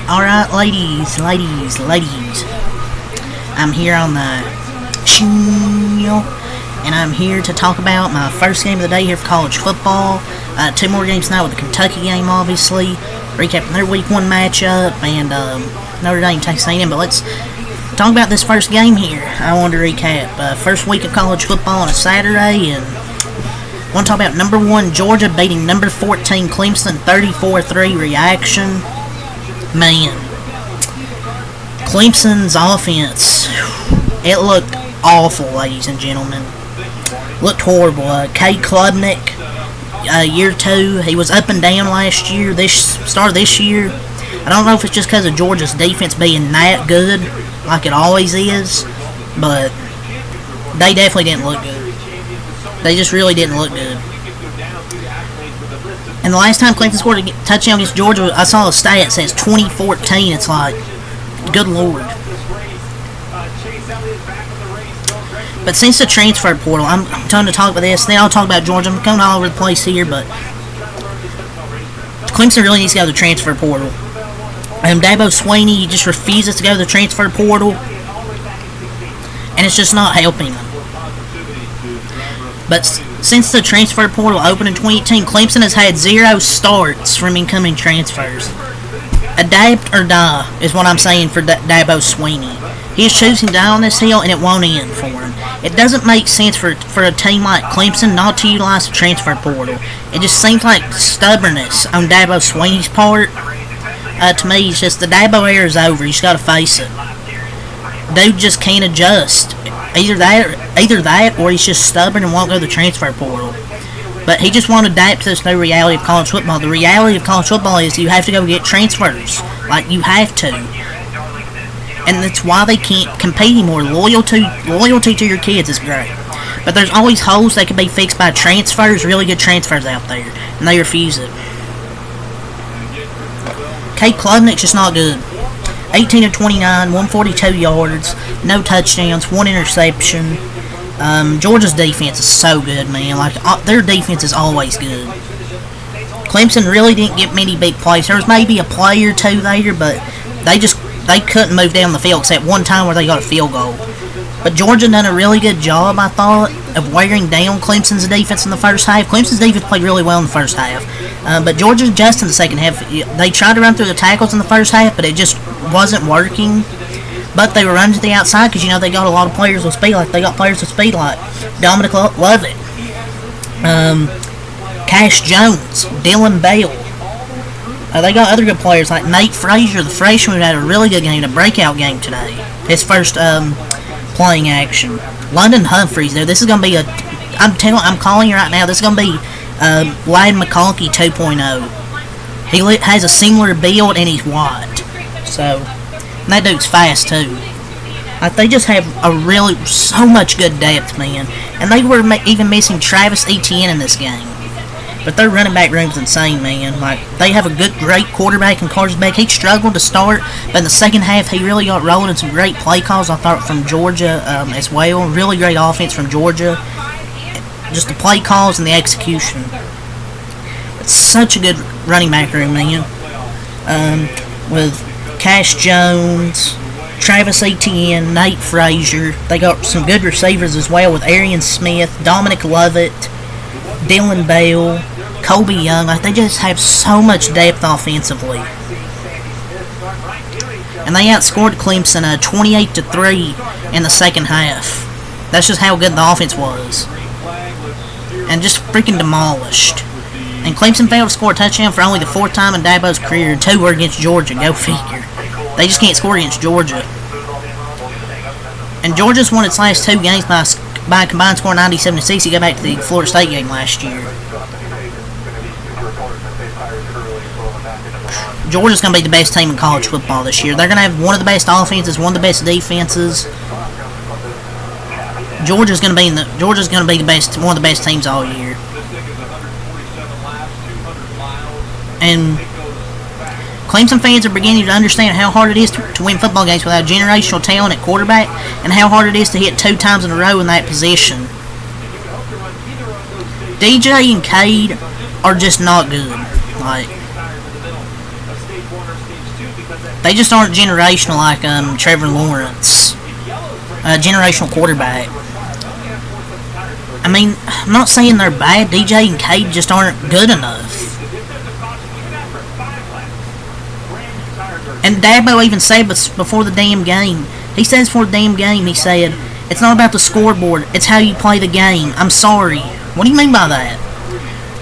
Alright, ladies. I'm here on the channel, and I'm here to talk about my first game of the day here for college football. Two more games tonight with the Kentucky game, obviously. Recapping their week 1 matchup, and Notre Dame, Texas A&M. But let's talk about this first game here. I wanted to recap. First week of college football on a Saturday, and I want to talk about number 1 Georgia beating number 14 Clemson 34-3 reaction. Man, Clemson's offense, it looked awful, ladies and gentlemen. Looked horrible. Cade Klubnik, year 2, he was up and down last year. Start of this year, I don't know if it's just because of Georgia's defense being that good, like it always is, but they definitely didn't look good. They just really didn't look good. And the last time Clemson scored a touchdown against Georgia, I saw a stat that says 2014. It's like, good lord. But since the transfer portal, I'm trying to talk about this. Then I'll talk about Georgia. I'm going all over the place here, but Clemson really needs to go to the transfer portal. Dabo Swinney, he just refuses to go to the transfer portal, and it's just not helping him. But since the transfer portal opened in 2018, Clemson has had 0 starts from incoming transfers. Adapt or die is what I'm saying for Dabo Swinney. He is choosing to die on this hill, and it won't end for him. It doesn't make sense for a team like Clemson not to utilize the transfer portal. It just seems like stubbornness on Dabo Swinney's part. To me, it's just the Dabo era is over. You just got to face it. Dude just can't adjust. Either that, or he's just stubborn and won't go to the transfer portal. But he just won't adapt to this new reality of college football. The reality of college football is you have to go get transfers. Like, you have to. And that's why they can't compete anymore. Loyalty to your kids is great. But there's always holes that can be fixed by transfers, really good transfers out there. And they refuse it. Cade Klubnik's just not good. 18 of 29, 142 yards, no touchdowns, 1 interception. Georgia's defense is so good, man. Like, their defense is always good. Clemson really didn't get many big plays. There was maybe a play or two there, but they couldn't move down the field except one time where they got a field goal. But Georgia done a really good job, I thought, of wearing down Clemson's defense in the first half. Clemson's defense played really well in the first half. But Georgia adjusted in the second half. They tried to run through the tackles in the first half, but it just wasn't working. But they were running to the outside because, they got a lot of players with speed. Like, they got players with speed like Dominic Lovett, Cash Jones, Dylan Bell. They got other good players like Nate Frazier, the freshman, who had a really good game, a breakout game today. His first playing action. London Humphreys, though, this is going to be I'm calling you right now, this is going to be Lad McConkey 2.0. He has a similar build, and he's white. So, that dude's fast, too. Like, they just have so much good depth, man. And they were even missing Travis Etienne in this game. But their running back room's insane, man. Like, they have a great quarterback in Carson Beck. He struggled to start, but in the second half, he really got rolling, and some great play calls, I thought, from Georgia as well. Really great offense from Georgia. Just the play calls and the execution. It's such a good running back room, man. With Cash Jones, Travis Etienne, Nate Frazier. They got some good receivers as well with Arian Smith, Dominic Lovett, Dylan Bell, Colby Young. Like, they just have so much depth offensively. And they outscored Clemson 28-3 in the second half. That's just how good the offense was. And just freaking demolished. And Clemson failed to score a touchdown for only the 4th time in Dabo's career. 2 were against Georgia. Go figure. They just can't score against Georgia. And Georgia's won its last 2 games by a combined score of 97-6. You go back to the Florida State game last year. Georgia's going to be the best team in college football this year. They're going to have one of the best offenses, one of the best defenses. Georgia's going to be the best, one of the best teams all year. And Clemson fans are beginning to understand how hard it is to win football games without generational talent at quarterback, and how hard it is to hit 2 times in a row in that position. DJ and Cade are just not good. Like, They just aren't generational like Trevor Lawrence, generational quarterback. I mean, I'm not saying they're bad. DJ and Cade just aren't good enough. And Dabo even said before the damn game. He says before the damn game, he said, it's not about the scoreboard, it's how you play the game. I'm sorry. What do you mean by that?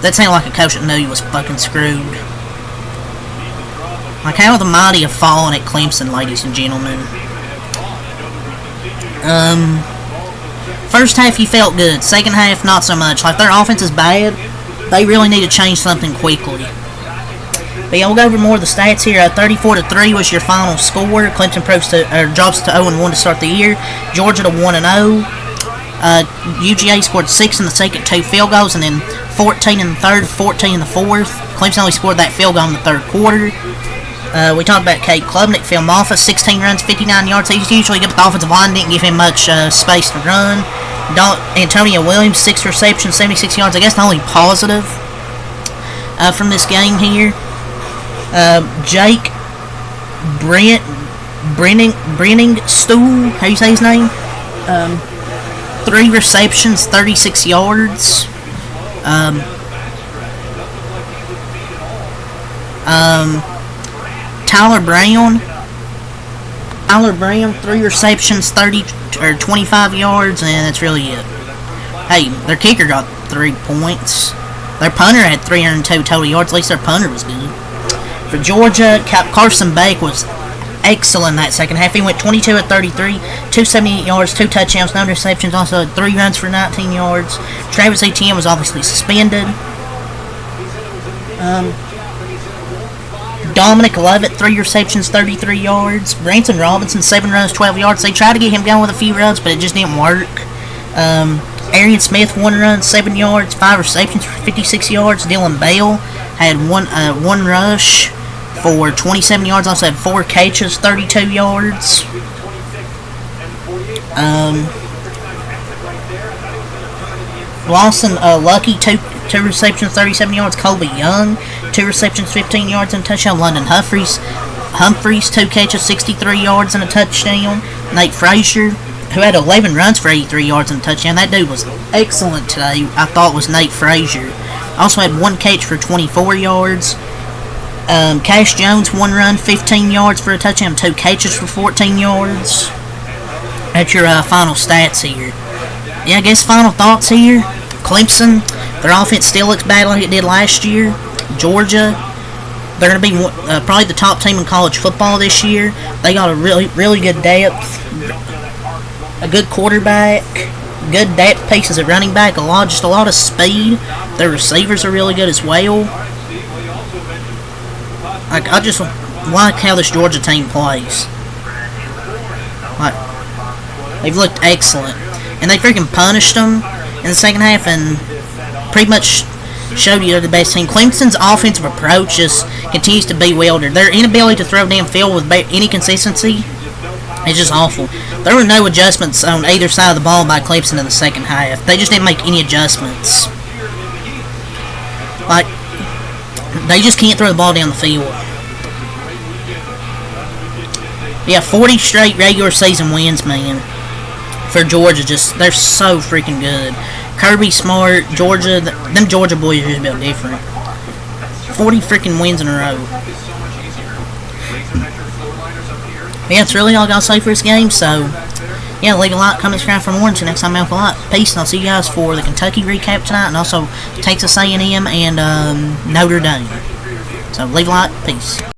That sounded like a coach that knew he was fucking screwed. Like how the mighty have fallen at Clemson, ladies and gentlemen. First half you felt good. Second half not so much. Like their offense is bad. They really need to change something quickly. But yeah, we'll go over more of the stats here. 34-3 was your final score. Clemson drops to 0-1 to start the year. Georgia to 1-0. UGA scored 6 in the second, 2 field goals, and then 14 in the third, 14 in the fourth. Clemson only scored that field goal in the third quarter. We talked about Cade Klubnik, Phil Moffitt, 16 runs, 59 yards. He's usually good, but the offensive line didn't give him much space to run. Antonio Williams, 6 receptions, 76 yards. I guess the only positive from this game here. Jake Brenning-Stool, how do you say his name? 3 receptions, 36 yards. Tyler Brown, 3 receptions, 25 yards, and that's really it. Hey, their kicker got 3 points. Their punter had 302 total yards. At least their punter was good. For Georgia, Carson Beck was excellent that second half. He went 22 of 33, 278 yards, 2 touchdowns, no interceptions. Also had 3 runs for 19 yards. Travis Etienne was obviously suspended. Dominic Lovett, 3 receptions, 33 yards. Branson Robinson, 7 runs, 12 yards. They tried to get him going with a few runs, but it just didn't work. Arian Smith, 1 run, 7 yards, 5 receptions for 56 yards. Dylan Bell had 1 rush for 27 yards. Also had 4 catches, 32 yards. Lawson Lucky, 2 receptions, 37 yards. Colby Young, 2 receptions, 15 yards and a touchdown. London Humphreys, 2 catches, 63 yards and a touchdown. Nate Frazier, who had 11 runs for 83 yards and a touchdown. That dude was excellent today. I thought was Nate Frazier. Also had 1 catch for 24 yards. Cash Jones, 1 run, 15 yards for a touchdown. 2 catches for 14 yards. That's your final stats here. Yeah, I guess final thoughts here. Clemson, their offense still looks bad like it did last year. Georgia, they're going to be probably the top team in college football this year. They got a really good depth, a good quarterback, good depth pieces at running back, just a lot of speed. Their receivers are really good as well. I just like how this Georgia team plays. They've looked excellent. And they freaking punished them in the second half and pretty much showed you they're the best team. Clemson's offensive approach just continues to bewilder. Their inability to throw downfield with any consistency is just awful. There were no adjustments on either side of the ball by Clemson in the second half. They just didn't make any adjustments. Like, they just can't throw the ball down the field. Yeah, 40 straight regular season wins, man. For Georgia, they're so freaking good. Kirby Smart, Georgia, them Georgia boys are just a bit different. 40 freaking wins in a row. Yeah, that's really all I gotta say for this game, so yeah, leave a like, comment, subscribe for more. Until next time, Malcolm Light. Peace, and I'll see you guys for the Kentucky recap tonight, and also Texas A&M and Notre Dame. So leave a like, peace.